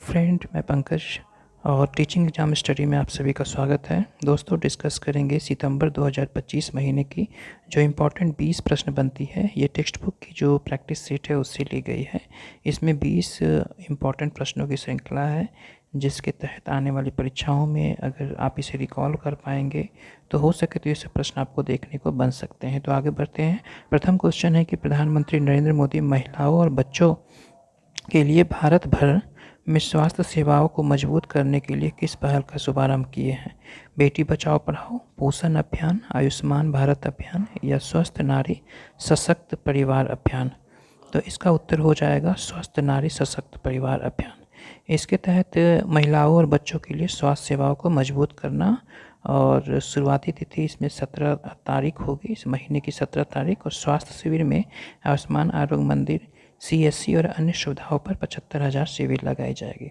Friend, मैं पंकज और teaching exam study में आप सभी का स्वागत है। दोस्तों, डिस्कस करेंगे सितंबर 2025 महीने की जो इम्पोर्टेंट 20 प्रश्न बनती है। ये टेक्स्ट बुक की जो प्रैक्टिस सेट है उससे ली गई है। इसमें 20 इम्पॉर्टेंट प्रश्नों की श्रृंखला है, जिसके तहत आने वाली परीक्षाओं में अगर आप इसे रिकॉल कर पाएंगे तो हो सके तो ये सब प्रश्न आपको देखने को बन सकते हैं। तो आगे बढ़ते हैं। प्रथम क्वेश्चन है कि प्रधानमंत्री नरेंद्र मोदी महिलाओं और बच्चों के लिए भारत भर में स्वास्थ्य सेवाओं को मजबूत करने के लिए किस पहल का शुभारंभ किए हैं? बेटी बचाओ पढ़ाओ, पोषण अभियान, आयुष्मान भारत अभियान या स्वस्थ नारी सशक्त परिवार अभियान। तो इसका उत्तर हो जाएगा स्वस्थ नारी सशक्त परिवार अभियान। इसके तहत महिलाओं और बच्चों के लिए स्वास्थ्य सेवाओं को मजबूत करना, और शुरुआती तिथि इसमें 17 तारीख होगी, इस महीने की 17 तारीख। और स्वास्थ्य शिविर में आयुष्मान आरोग्य मंदिर, CSC और अन्य सुविधाओं पर 75,000 शिविर लगाई जाएगी।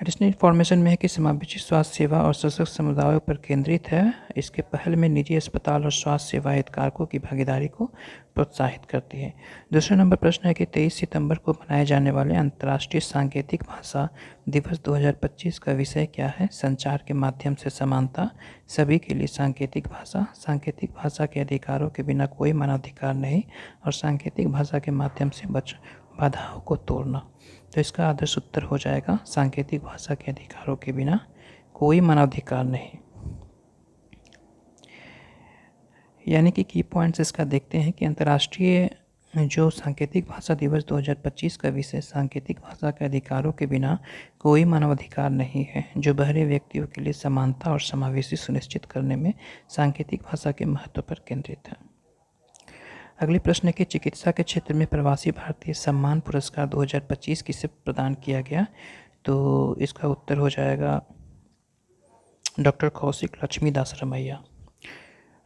एडिशनल इन्फॉर्मेशन में है कि समावेशी स्वास्थ्य सेवा और सशक्त समुदायों पर केंद्रित है। इसके पहल में निजी अस्पताल और स्वास्थ्य सेवा हितधारकों की भागीदारी को प्रोत्साहित करती है। दूसरा नंबर प्रश्न है कि 23 सितंबर को मनाए जाने वाले अंतर्राष्ट्रीय सांकेतिक भाषा दिवस 2025 का विषय क्या है? संचार के माध्यम से समानता, सभी के लिए सांकेतिक भाषा, सांकेतिक भाषा के अधिकारों के बिना कोई मानवाधिकार नहीं, और सांकेतिक भाषा के माध्यम से बाधाओं को तोड़ना। तो इसका आदर्श उत्तर हो जाएगा सांकेतिक भाषा के अधिकारों के बिना कोई मानवाधिकार नहीं। यानी कि की पॉइंट्स इसका देखते हैं कि अंतर्राष्ट्रीय जो सांकेतिक भाषा दिवस 2025 का विषय सांकेतिक भाषा के अधिकारों के बिना कोई मानवाधिकार नहीं है, जो बहरे व्यक्तियों के लिए समानता और समावेशी सुनिश्चित करने में सांकेतिक भाषा के महत्व पर केंद्रित है। अगले प्रश्न के चिकित्सा के क्षेत्र में प्रवासी भारतीय सम्मान पुरस्कार 2025 किसे प्रदान किया गया? तो इसका उत्तर हो जाएगा doctor Kaushik Laxmidas Ramaiya.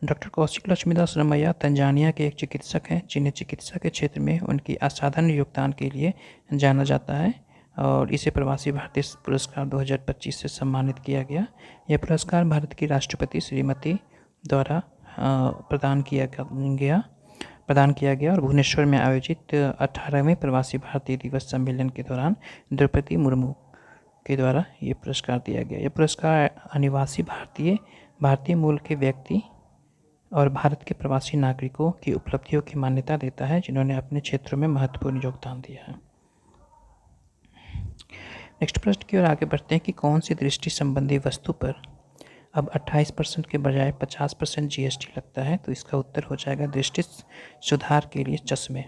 Doctor Kaushik Laxmidas Ramaiya Tanzania के एक चिकित्सक हैं, जिन्हें चिकित्सा के क्षेत्र में उनकी असाधारण योगदान के लिए जाना जाता है, और इसे प्रवासी भारतीय पुरस्कार 2025 से सम्मानित किया गया। यह पुरस्कार भारत की राष्ट्रपति श्रीमती द्वारा प्रदान किया गया और भुवनेश्वर में आयोजित 18वें प्रवासी भारतीय दिवस सम्मेलन के दौरान द्रौपदी मुर्मू के द्वारा ये पुरस्कार दिया गया। यह पुरस्कार अनिवासी भारतीय मूल के व्यक्ति और भारत के प्रवासी नागरिकों की उपलब्धियों की मान्यता देता है, जिन्होंने अपने क्षेत्रों में महत्वपूर्ण योगदान दिया है। नेक्स्ट प्रश्न की ओर आगे बढ़ते हैं कि कौन सी दृष्टि संबंधी वस्तु पर अब 28% के बजाय 50% GST लगता है? तो इसका उत्तर हो जाएगा दृष्टि सुधार के लिए चश्मे।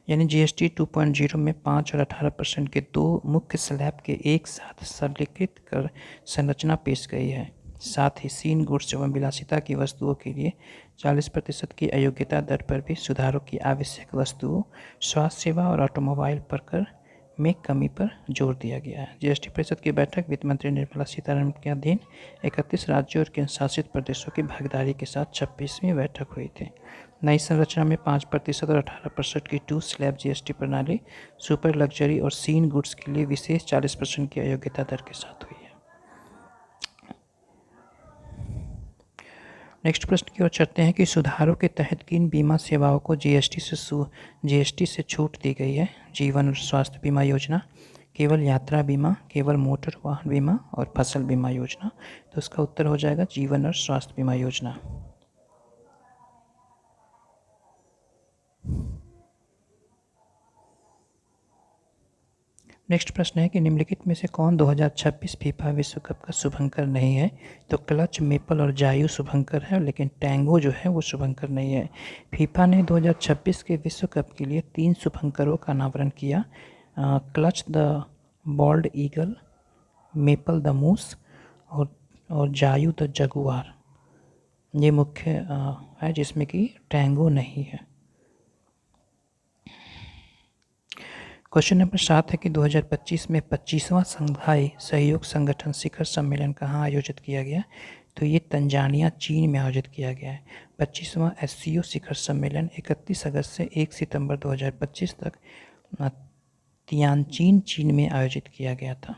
यानी GST 2.0 में 5 और 18% के दो मुख्य स्लैब के एक साथ सरलीकृत कर संरचना पेश गई है। साथ ही सीन गुड्स एवं विलासिता की वस्तुओं के लिए 40% की अयोग्यता दर पर भी सुधारों की आवश्यक वस्तुओं, स्वास्थ्य सेवा और ऑटोमोबाइल पर कर में कमी पर जोर दिया गया है। GST परिषद की बैठक वित्त मंत्री निर्मला सीतारमण के अधीन 31 राज्यों और केंद्र शासित प्रदेशों की भागीदारी के साथ 26वीं बैठक हुई थी। नई संरचना में 5% और 18% की 2 स्लैब GST प्रणाली सुपर लग्जरी और सीन गुड्स के लिए विशेष 40% की अयोग्यता दर के साथ हुई है। नेक्स्ट प्रश्न की ओर चलते हैं कि सुधारों के तहत किन बीमा सेवाओं को GST से छूट दी गई है? जीवन और स्वास्थ्य बीमा योजना, केवल यात्रा बीमा, केवल मोटर वाहन बीमा और फसल बीमा योजना। तो इसका उत्तर हो जाएगा जीवन और स्वास्थ्य बीमा योजना। नेक्स्ट प्रश्न है कि निम्नलिखित में से कौन 2026 फीफा विश्व कप का शुभंकर नहीं है? तो क्लच, मेपल और जायू शुभंकर है, लेकिन टैंगो जो है वो शुभंकर नहीं है। फीफा ने 2026 के विश्व कप के लिए 3 शुभंकरों का अनावरण किया। Clutch the bald eagle, Maple the moose और जायू द जगुआर। ये मुख्य है, जिसमें कि टैंगो नहीं है। क्वेश्चन नंबर 7 है कि 2025 में 25वां शंघाई सहयोग संगठन शिखर सम्मेलन कहाँ आयोजित किया गया? तो ये तंजानिया, चीन में आयोजित किया गया है। 25वां SCO शिखर सम्मेलन 31 अगस्त से 1 सितंबर 2025 तक तियानजिन, चीन में आयोजित किया गया था।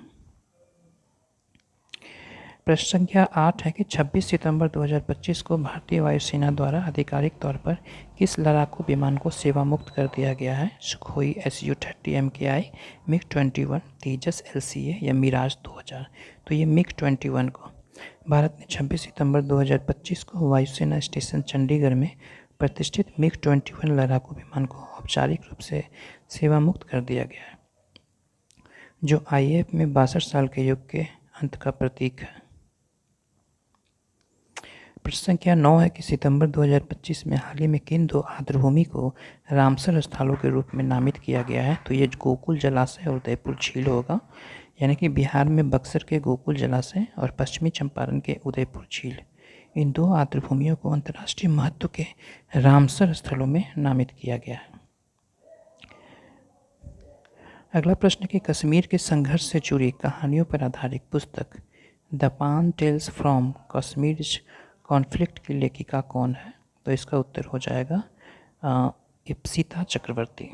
प्रश्न संख्या 8 है कि 26 सितंबर 2025 को भारतीय वायुसेना द्वारा आधिकारिक तौर पर किस लड़ाकू विमान को सेवा मुक्त कर दिया गया है? सुखोई Su-30 MKI, MiG-21, तेजस LCA या मिराज 2000? तो ये MiG-21 को भारत ने 26 सितंबर 2025 को वायुसेना स्टेशन चंडीगढ़ में प्रतिष्ठित MiG-21 लड़ाकू विमान को औपचारिक रूप से सेवा मुक्त कर दिया गया है, जो IAF में 62 साल के युग के अंत का प्रतीक है। प्रश्न संख्या 9 है कि सितंबर 2025 में हाल ही में किन दो आर्द्रभूमि को रामसर स्थलों के रूप में नामित किया गया है? तो ये गोकुल जलाशय और उदयपुर झील होगा, यानी कि बिहार में बक्सर के गोकुल जलाशय और पश्चिमी चंपारण के उदयपुर झील, इन दो आर्द्रभूमियों को अंतर्राष्ट्रीय महत्व के रामसर स्थलों में नामित किया गया है। अगला प्रश्न कि कश्मीर के संघर्ष से जुड़ी कहानियों पर आधारित पुस्तक द पान टेल्स फ्रॉम कश्मीर कॉन्फ्लिक्ट की लेखिका कौन है? तो इसका उत्तर हो जाएगा इप्सिता चक्रवर्ती।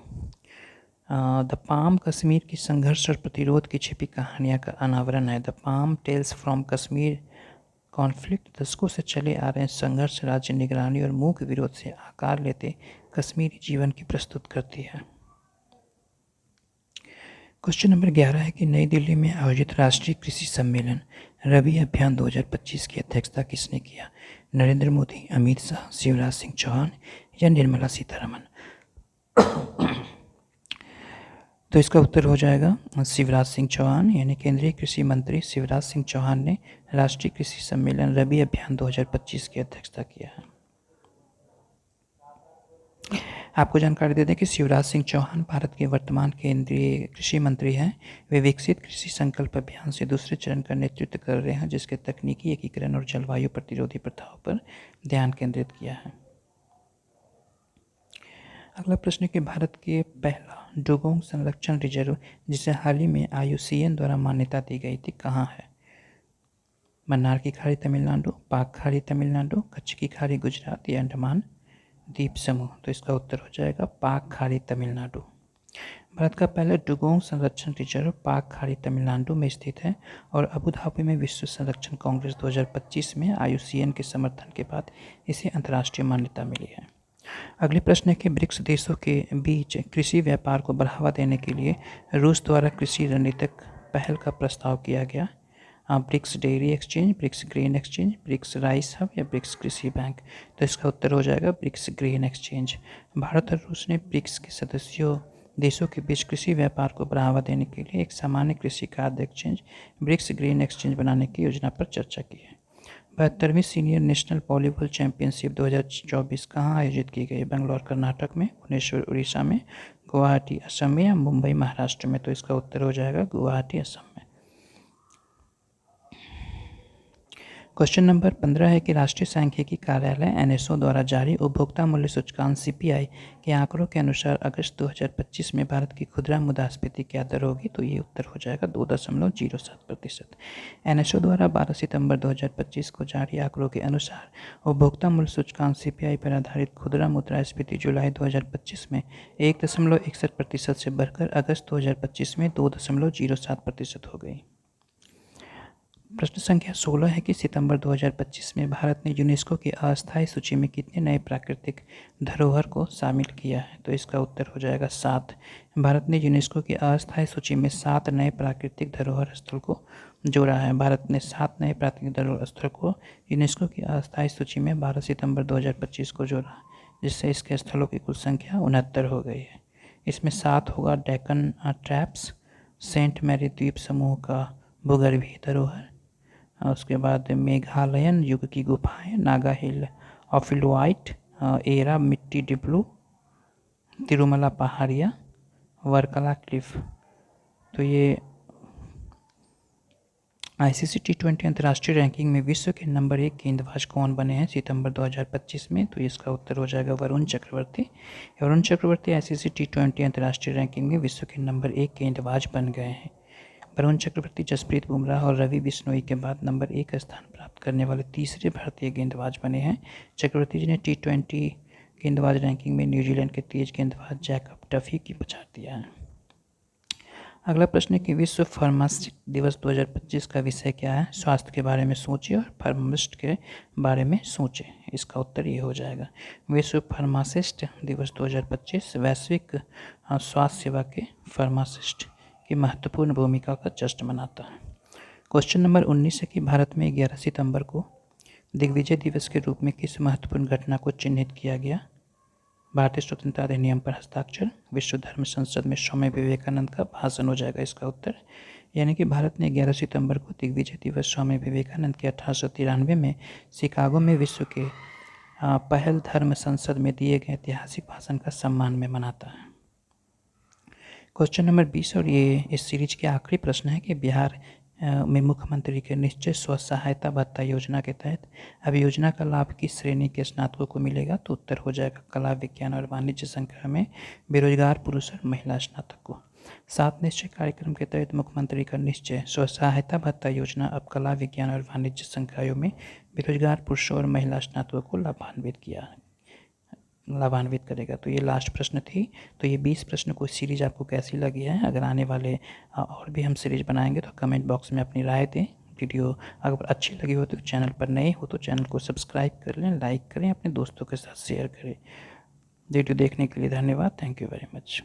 द पाम कश्मीर की संघर्ष और प्रतिरोध की छिपी कहानियाँ का अनावरण है। The palm tales from Kashmir conflict दशकों से चले आ रहे संघर्ष, राज्य निगरानी और मूक विरोध से आकार लेते कश्मीरी जीवन की प्रस्तुत करती है। क्वेश्चन नंबर 11 है कि नई दिल्ली में आयोजित राष्ट्रीय कृषि सम्मेलन रबी अभियान 2025 की अध्यक्षता किसने किया? नरेंद्र मोदी, अमित शाह, शिवराज सिंह चौहान या निर्मला सीतारमण? तो इसका उत्तर हो जाएगा शिवराज सिंह चौहान, यानी केंद्रीय कृषि मंत्री शिवराज सिंह चौहान ने राष्ट्रीय कृषि सम्मेलन रबी अभियान 2025 की अध्यक्षता किया है। आपको जानकारी दे दें कि शिवराज सिंह चौहान भारत के वर्तमान केंद्रीय कृषि मंत्री हैं। वे विकसित कृषि संकल्प अभियान से दूसरे चरण का नेतृत्व कर रहे हैं, जिसके तकनीकी एकीकरण और जलवायु प्रतिरोधी प्रथाओं पर ध्यान केंद्रित किया है। अगला प्रश्न कि भारत के पहला डुगोंग संरक्षण रिजर्व, जिसे हाल ही में IUCN द्वारा मान्यता दी गई थी, कहाँ है? मन्नार की खाड़ी तमिलनाडु, पाक खाड़ी तमिलनाडु, कच्छ की खाड़ी गुजरात या अंडमान द्वीप समूह? तो इसका उत्तर हो जाएगा पाक खाड़ी तमिलनाडु। भारत का पहला डुगोंग संरक्षण रिजर्व पाक खाड़ी तमिलनाडु में स्थित है और अबू धाबी में विश्व संरक्षण कांग्रेस 2025 में IUCN के समर्थन के बाद इसे अंतर्राष्ट्रीय मान्यता मिली है। अगले प्रश्न है कि ब्रिक्स देशों के बीच कृषि व्यापार को बढ़ावा देने के लिए रूस द्वारा कृषि रणनीतिक पहल का प्रस्ताव किया गया। BRICS dairy exchange, BRICS grain exchange, BRICS rice hub या ब्रिक्स कृषि बैंक? तो इसका उत्तर हो जाएगा ब्रिक्स ग्रेन एक्सचेंज। भारत और रूस ने ब्रिक्स के सदस्यों देशों के बीच कृषि व्यापार को बढ़ावा देने के लिए एक सामान्य कृषि खाद्य एक्सचेंज ब्रिक्स ग्रेन एक्सचेंज बनाने की योजना पर चर्चा की है। 72वीं सीनियर नेशनल वॉलीबॉल चैंपियनशिप 2024 कहाँ आयोजित की गई? बेंगलोर कर्नाटक में, भुवनेश्वर उड़ीसा में, गुवाहाटी असम में या मुंबई महाराष्ट्र में? तो इसका उत्तर हो जाएगा गुवाहाटी असम में। क्वेश्चन नंबर 15 है कि राष्ट्रीय सांख्यिकी कार्यालय NSO द्वारा जारी उपभोक्ता मूल्य सूचकांक CPI के आंकड़ों के अनुसार अगस्त 2025 में भारत की खुदरा मुद्रास्फीति क्या दर होगी? तो ये उत्तर हो जाएगा 2.07%। NSO द्वारा 12 सितंबर 2025 को जारी आंकड़ों के अनुसार उपभोक्ता मूल्य सूचकांक CPI पर आधारित खुदरा मुद्रास्फीति जुलाई 2025 में 1.61% से बढ़कर अगस्त 2025 में 2.07% हो गई। प्रश्न संख्या 16 है कि सितंबर 2025 में भारत ने यूनेस्को की अस्थायी सूची में कितने नए प्राकृतिक धरोहर को शामिल किया है? तो इसका उत्तर हो जाएगा 7। भारत ने यूनेस्को की अस्थायी सूची में 7 नए प्राकृतिक धरोहर स्थल को जोड़ा है। भारत ने 7 नए प्राकृतिक धरोहर स्थल को यूनेस्को की अस्थायी सूची में 12 सितंबर 2025 को जोड़ा, जिससे इसके स्थलों की कुल संख्या 69 हो गई है। इसमें 7 होगा डेक्कन ट्रैप्स, सेंट मैरी द्वीप समूह का भूगर्भीय धरोहर, उसके बाद मेघालयन युग की गुफाएं, नागा हिल ऑफिलवाइट, एरा मिट्टी डिब्लू, तिरुमला पहाड़िया, वर्कला क्लिफ। तो ये ICC T20 अंतर्राष्ट्रीय रैंकिंग में विश्व के नंबर 1 गेंदबाज कौन बने हैं सितंबर 2025 में? तो इसका उत्तर हो जाएगा वरुण चक्रवर्ती। वरुण चक्रवर्ती ICC T20 अंतर्राष्ट्रीय रैंकिंग में विश्व के नंबर 1 गेंदबाज बन गए हैं। वरुण चक्रवर्ती जसप्रीत बुमराह और रवि बिश्नोई के बाद नंबर 1 स्थान प्राप्त करने वाले तीसरे भारतीय गेंदबाज बने हैं। चक्रवर्ती जी ने T20 गेंदबाज रैंकिंग में न्यूजीलैंड के तेज गेंदबाज जैकब डफी की पछाड़ दिया है। अगला प्रश्न है कि विश्व फार्मासिस्ट दिवस 2025 का विषय क्या है। स्वास्थ्य के बारे में सोचिए और फार्मासिस्ट के बारे में सोचें। इसका उत्तर ये हो जाएगा। विश्व फार्मासिस्ट दिवस 2025 वैश्विक स्वास्थ्य सेवा के फार्मासिस्ट की महत्वपूर्ण भूमिका का जश्न मनाता है। क्वेश्चन नंबर 19 है कि भारत में 11 सितंबर को दिग्विजय दिवस के रूप में किस महत्वपूर्ण घटना को चिन्हित किया गया। भारतीय स्वतंत्रता अधिनियम पर हस्ताक्षर, विश्व धर्म संसद में स्वामी विवेकानंद का भाषण हो जाएगा इसका उत्तर। यानी कि भारत ने 11 सितंबर को दिग्विजय दिवस स्वामी विवेकानंद के 1893 में शिकागो में विश्व के पहल धर्म संसद में दिए गए ऐतिहासिक भाषण का सम्मान में मनाता है। क्वेश्चन नंबर 20 और ये इस सीरीज के आखिरी प्रश्न है कि बिहार में मुख्यमंत्री के निश्चय स्व सहायता भत्ता योजना के तहत अब योजना का लाभ किस श्रेणी के स्नातकों को मिलेगा। तो उत्तर हो जाएगा कला, विज्ञान और वाणिज्य संकाय में बेरोजगार पुरुष और महिला स्नातक को। 7 निश्चय कार्यक्रम के तहत मुख्यमंत्री का निश्चय स्व सहायता भत्ता योजना अब कला, विज्ञान और वाणिज्य संकायों में बेरोजगार पुरुषों और महिला स्नातकों को लाभान्वित करेगा। तो ये लास्ट प्रश्न थी। तो ये 20 प्रश्न को सीरीज आपको कैसी लगी है। अगर आने वाले और भी हम सीरीज बनाएंगे तो कमेंट बॉक्स में अपनी राय दें। वीडियो अगर अच्छी लगी हो तो चैनल पर नए हो तो चैनल को सब्सक्राइब कर लें, लाइक करें, अपने दोस्तों के साथ शेयर करें। वीडियो देखने के लिए धन्यवाद। Thank you very much.